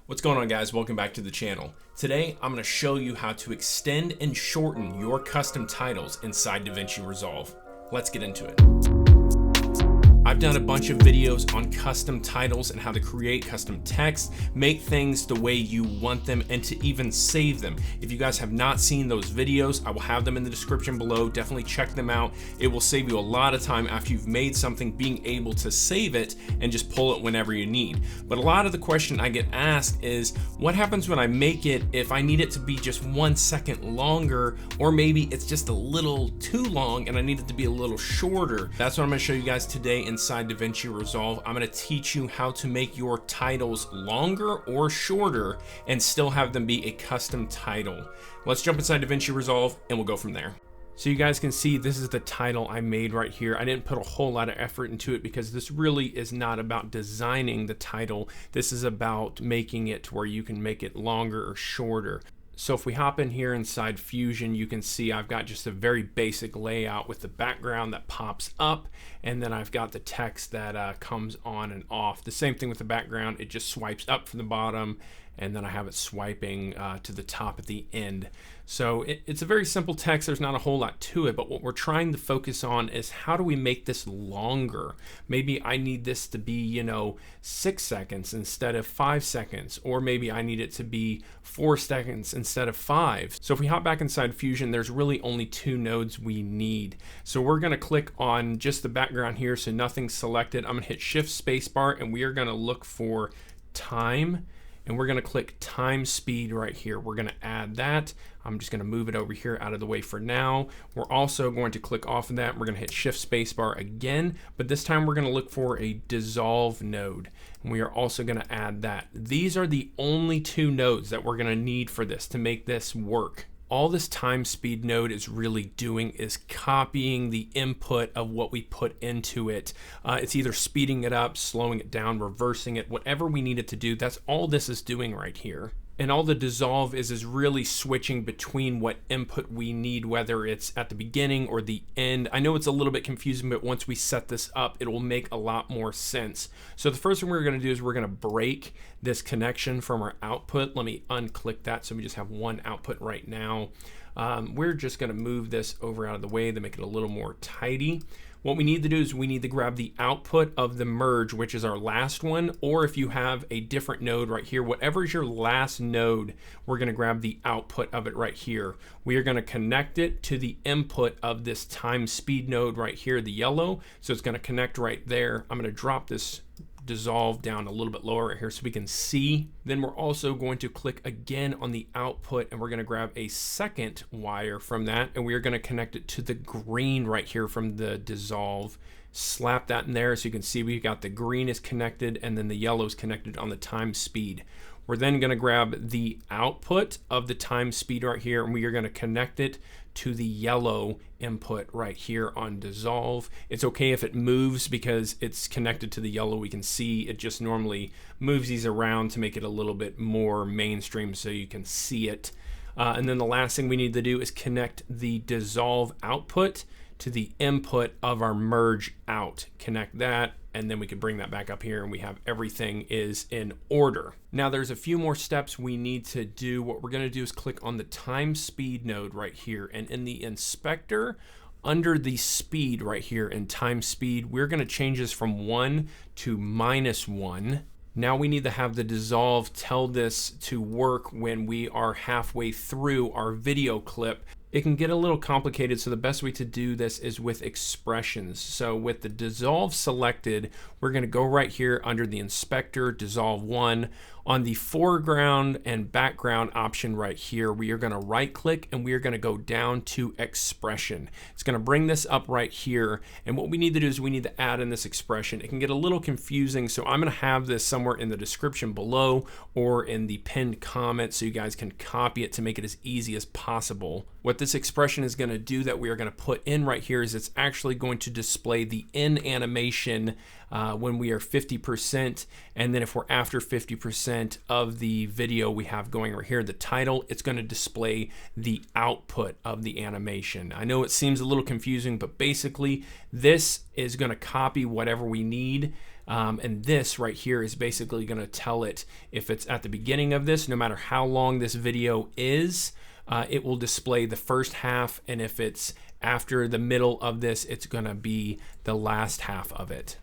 What's going on, guys? Welcome back to the channel. Today I'm going to show you how to extend and shorten your custom titles inside DaVinci Resolve. Let's get into it. I've done a bunch of videos on custom titles and how to create custom text, make things the way you want them, and to even save them. If you guys have not seen those videos, I will have them in the description below. Definitely check them out. It will save you a lot of time after you've made something, being able to save it and just pull it whenever you need. But a lot of the question I get asked is, what happens when I make it if I need it to be just 1 second longer, or maybe it's just a little too long and I need it to be a little shorter? That's what I'm going to show you guys today inside DaVinci Resolve. I'm going to teach you how to make your titles longer or shorter and still have them be a custom title. Let's jump inside DaVinci Resolve and we'll go from there. So you guys can see this is the title I made right here. I didn't put a whole lot of effort into it because this really is not about designing the title. This is about making it to where you can make it longer or shorter. So if we hop in here inside Fusion, you can see I've got just a very basic layout with the background that pops up, and then I've got the text that comes on and off. The same thing with the background, it just swipes up from the bottom, and then I have it swiping to the top at the end. So it's a very simple text. There's not a whole lot to it, but what we're trying to focus on is how do we make this longer? Maybe I need this to be, 6 seconds instead of 5 seconds, or maybe I need it to be 4 seconds instead of 5. So if we hop back inside Fusion, there's really only 2 nodes we need. So we're gonna click on just the background here, so nothing's selected. I'm gonna hit Shift Spacebar, and we are gonna look for time. And we're going to click time speed right here. We're going to add that. I'm just going to move it over here out of the way for now. We're also going to click off of that. We're going to hit Shift Spacebar again, but this time we're going to look for a dissolve node. And we are also going to add that. These are the only 2 nodes that we're going to need for this to make this work. All this time speed node is really doing is copying the input of what we put into it. It's either speeding it up, slowing it down, reversing it, whatever we need it to do. That's all this is doing right here. And all the dissolve is really switching between what input we need, whether it's at the beginning or the end. I know it's a little bit confusing, but once we set this up, it will make a lot more sense. So the first thing we're going to do is we're going to break this connection from our output. Let me unclick that so we just have one output right now. We're just going to move this over out of the way to make it a little more tidy. What we need to do is we need to grab the output of the merge, which is our last one, or if you have a different node right here, whatever is your last node, we're going to grab the output of it right here. We are going to connect it to the input of this time speed node right here, the yellow. So it's going to connect right there. I'm going to drop this dissolve down a little bit lower right here so we can see. Then we're also going to click again on the output, and we're going to grab a second wire from that, and we are going to connect it to the green right here from the dissolve. Slap that in there so you can see we've got the green is connected and then the yellow is connected on the time speed. We're then going to grab the output of the time speed right here, and we are going to connect it to the yellow input right here on dissolve. It's okay if it moves because it's connected to the yellow. We can see it just normally moves these around to make it a little bit more mainstream so you can see it. And then the last thing we need to do is connect the dissolve output to the input of our merge out. Connect that, and then we can bring that back up here and we have everything is in order. Now there's a few more steps we need to do. What we're going to do is click on the time speed node right here, and in the inspector under the speed right here in time speed, we're going to change this from 1 to -1. Now we need to have the dissolve tell this to work when we are halfway through our video clip. It can get a little complicated, so the best way to do this is with expressions. So with the dissolve selected, we're going to go right here under the inspector, dissolve 1. On the foreground and background option right here, we are going to right click and we are going to go down to expression. It's going to bring this up right here, and what we need to do is we need to add in this expression. It can get a little confusing, so I'm going to have this somewhere in the description below or in the pinned comment so you guys can copy it to make it as easy as possible. What this expression is going to do that we are going to put in right here is it's actually going to display the in animation when we are 50%, and then if we're after 50% of the video we have going right here, the title, it's going to display the output of the animation. I know it seems a little confusing, but basically this is going to copy whatever we need And this right here is basically going to tell it if it's at the beginning of this, no matter how long this video is, it will display the first half, and if it's after the middle of this, it's going to be the last half of it.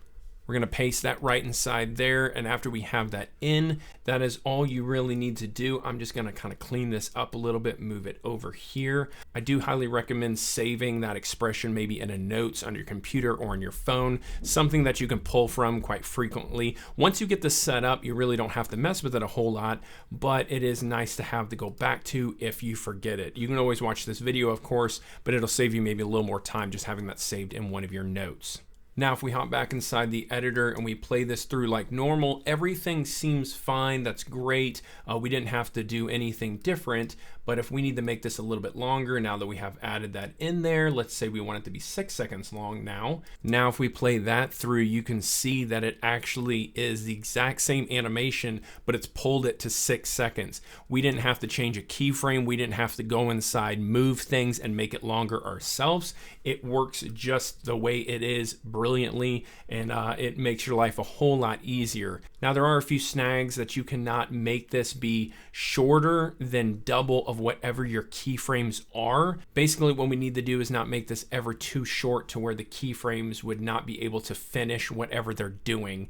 We're going to paste that right inside there, and after we have that in, that is all you really need to do. I'm just going to kind of clean this up a little bit, move it over here. I do highly recommend saving that expression maybe in a notes on your computer or on your phone, something that you can pull from quite frequently. Once you get this set up, you really don't have to mess with it a whole lot, but it is nice to have to go back to if you forget it. You can always watch this video, of course, but it'll save you maybe a little more time just having that saved in one of your notes. Now, if we hop back inside the editor and we play this through like normal, everything seems fine. That's great. We didn't have to do anything different, but if we need to make this a little bit longer, now that we have added that in there, let's say we want it to be 6 seconds long now. Now, if we play that through, you can see that it actually is the exact same animation, but it's pulled it to 6 seconds. We didn't have to change a keyframe. We didn't have to go inside, move things, and make it longer ourselves. It works just the way it is brilliantly, and it makes your life a whole lot easier. Now, there are a few snags that you cannot make this be shorter than double of whatever your keyframes are. Basically, what we need to do is not make this ever too short to where the keyframes would not be able to finish whatever they're doing,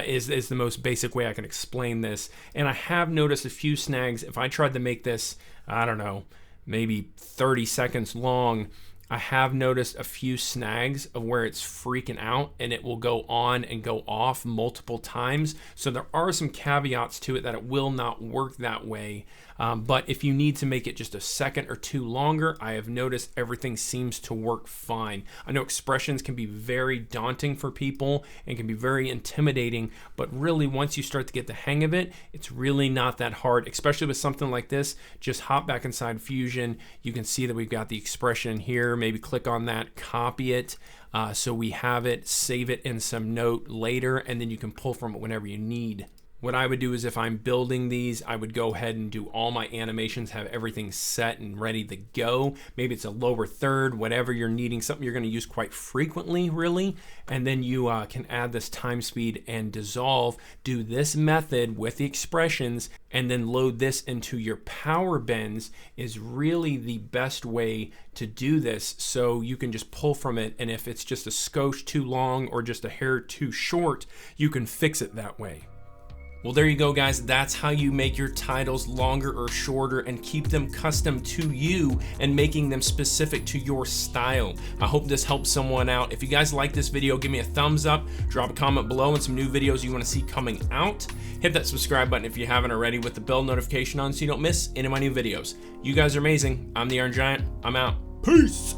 is the most basic way I can explain this. And I have noticed a few snags. If I tried to make this, I don't know, maybe 30 seconds long, I have noticed a few snags of where it's freaking out and it will go on and go off multiple times. So there are some caveats to it that it will not work that way. But if you need to make it just a second or two longer, I have noticed everything seems to work fine. I know expressions can be very daunting for people and can be very intimidating, but really once you start to get the hang of it, it's really not that hard, especially with something like this. Just hop back inside Fusion. You can see that we've got the expression here. Maybe click on that, copy it, so we have it, save it in some note later, and then you can pull from it whenever you need. What I would do is if I'm building these, I would go ahead and do all my animations, have everything set and ready to go. Maybe it's a lower third, whatever you're needing, something you're going to use quite frequently, really. And then you can add this time speed and dissolve, do this method with the expressions, and then load this into your power bends is really the best way to do this. So you can just pull from it, and if it's just a skosh too long or just a hair too short, you can fix it that way. Well, there you go, guys. That's how you make your titles longer or shorter and keep them custom to you and making them specific to your style. I hope this helps someone out. If you guys like this video, give me a thumbs up, drop a comment below and some new videos you want to see coming out. Hit that subscribe button if you haven't already with the bell notification on so you don't miss any of my new videos. You guys are amazing. I'm the Iron Giant. I'm out. Peace.